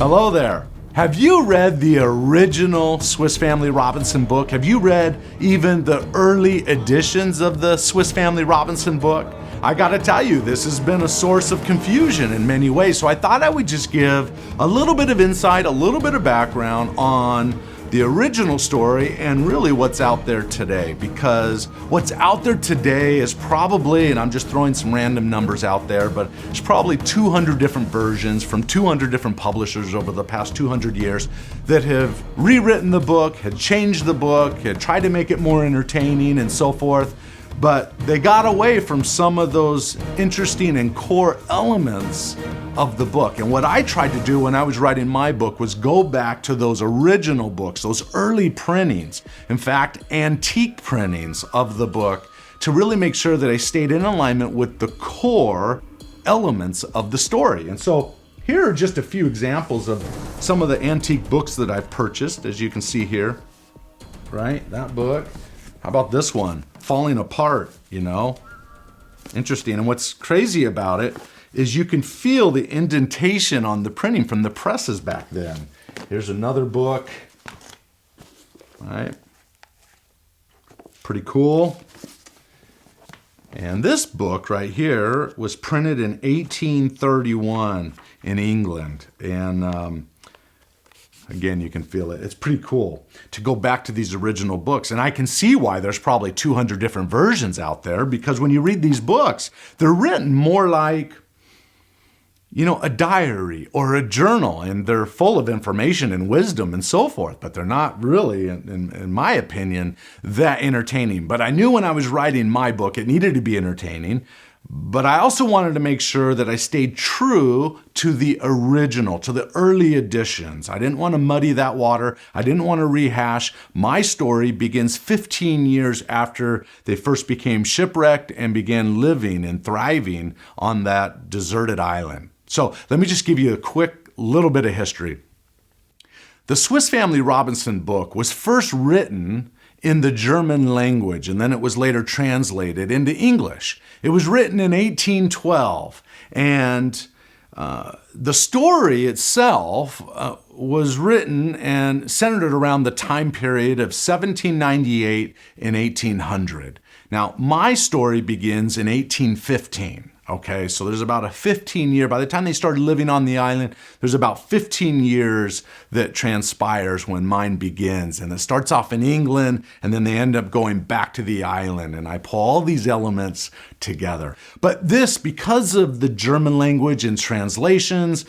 Hello there. Have you read the original Swiss Family Robinson book? Have you read even the early editions of the Swiss Family Robinson book? I gotta tell you, this has been a source of confusion in many ways, so I thought I would just give a little bit of insight, a little bit of background on the original story and really what's out there today. Because what's out there today is probably, and I'm just throwing some random numbers out there, but it's probably 200 different versions from 200 different publishers over the past 200 years that have rewritten the book, had changed the book, had tried to make it more entertaining and so forth. But they got away from some of those interesting and core elements of the book. And what I tried to do when I was writing my book was go back to those original books, those early printings, in fact, antique printings of the book, to really make sure that I stayed in alignment with the core elements of the story. And so here are just a few examples of some of the antique books that I've purchased, as you can see here, right? That book. How about this one? Falling Apart, you know? Interesting. And what's crazy about it is you can feel the indentation on the printing from the presses back then. Here's another book, right? Pretty cool. And this book right here was printed in 1831 in England. And again, you can feel it. It's pretty cool to go back to these original books. And I can see why there's probably 200 different versions out there, because when you read these books, they're written more like, you know, a diary or a journal, and they're full of information and wisdom and so forth, but they're not really, in my opinion, that entertaining. But I knew when I was writing my book, it needed to be entertaining. But I also wanted to make sure that I stayed true to the original, to the early editions. I didn't want to muddy that water. I didn't want to rehash. My story begins 15 years after they first became shipwrecked and began living and thriving on that deserted island. So let me just give you a quick little bit of history. The Swiss Family Robinson book was first written in the German language, and then it was later translated into English. It was written in 1812, and the story itself was written and centered around the time period of 1798 and 1800. Now, my story begins in 1815. Okay, so there's about a 15-year, by the time they started living on the island, there's about 15 years that transpires when mine begins. And it starts off in England, and then they end up going back to the island. And I pull all these elements together. But this, because of the German language and translations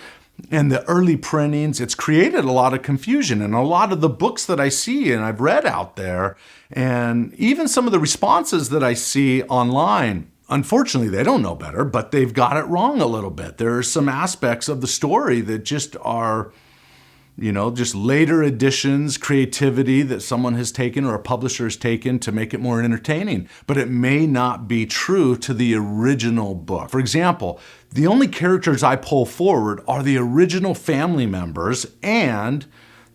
and the early printings, it's created a lot of confusion. And a lot of the books that I see and I've read out there, and even some of the responses that I see online, unfortunately, they don't know better, but they've got it wrong a little bit. There are some aspects of the story that just are, you know, just later additions, creativity that someone has taken or a publisher has taken to make it more entertaining. But it may not be true to the original book. For example, the only characters I pull forward are the original family members and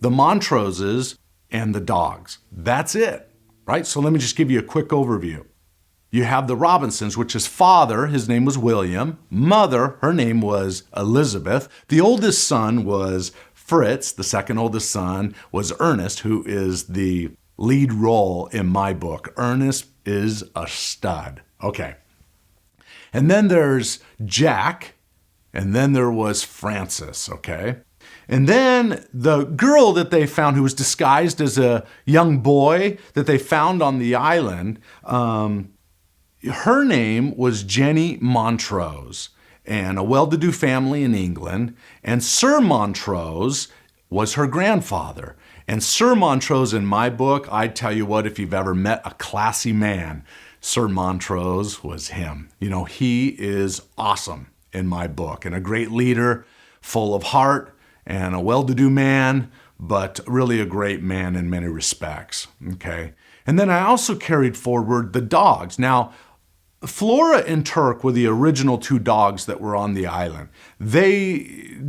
the Montroses and the dogs. That's it, right? So let me just give you a quick overview. You have the Robinsons, which is father, his name was William. Mother, her name was Elizabeth. The oldest son was Fritz. The second oldest son was Ernest, who is the lead role in my book. Ernest is a stud. Okay. And then there's Jack, and then there was Francis, okay? And then the girl that they found, who was disguised as a young boy that they found on the island, her name was Jenny Montrose, and a well-to-do family in England. And Sir Montrose was her grandfather. And Sir Montrose in my book, I tell you what, if you've ever met a classy man, Sir Montrose was him. You know, he is awesome in my book, and a great leader, full of heart, and a well-to-do man, but really a great man in many respects, okay? And then I also carried forward the dogs. Now, Flora and Turk were the original two dogs that were on the island. They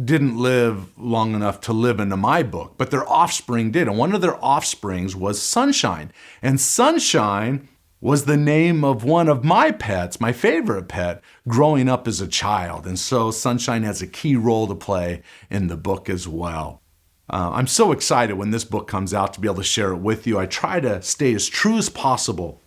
didn't live long enough to live into my book, but their offspring did. And one of their offsprings was Sunshine. And Sunshine was the name of one of my pets, my favorite pet, growing up as a child. And so Sunshine has a key role to play in the book as well. I'm so excited when this book comes out to be able to share it with you. I try to stay as true as possible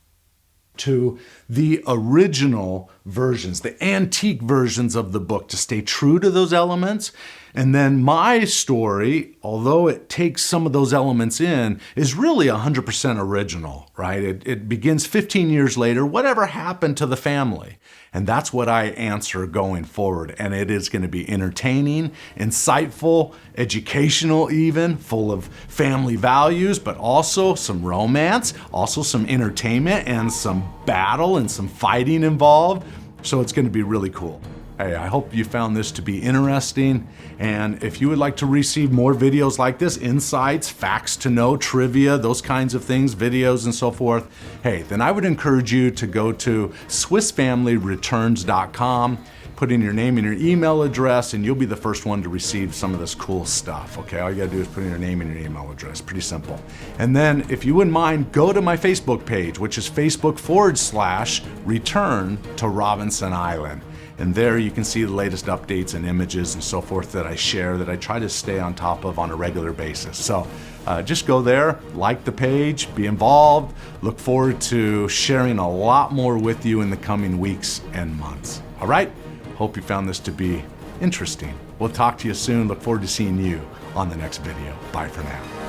to the original versions, the antique versions of the book, to stay true to those elements. And then my story, although it takes some of those elements in, is really 100% original, right? It begins 15 years later. Whatever happened to the family? And that's what I answer going forward. And it is going to be entertaining, insightful, educational even, full of family values, but also some romance, also some entertainment and some battle and some fighting involved. So it's going to be really cool. Hey, I hope you found this to be interesting. And if you would like to receive more videos like this, insights, facts to know, trivia, those kinds of things, videos and so forth, hey, then I would encourage you to go to SwissFamilyReturns.com, put in your name and your email address, and you'll be the first one to receive some of this cool stuff, okay? All you gotta do is put in your name and your email address, pretty simple. And then if you wouldn't mind, go to my Facebook page, which is Facebook.com/Return to Robinson Island. And there you can see the latest updates and images and so forth that I share, that I try to stay on top of on a regular basis. So just go there, like the page, be involved. Look forward to sharing a lot more with you in the coming weeks and months. All right? Hope you found this to be interesting. We'll talk to you soon. Look forward to seeing you on the next video. Bye for now.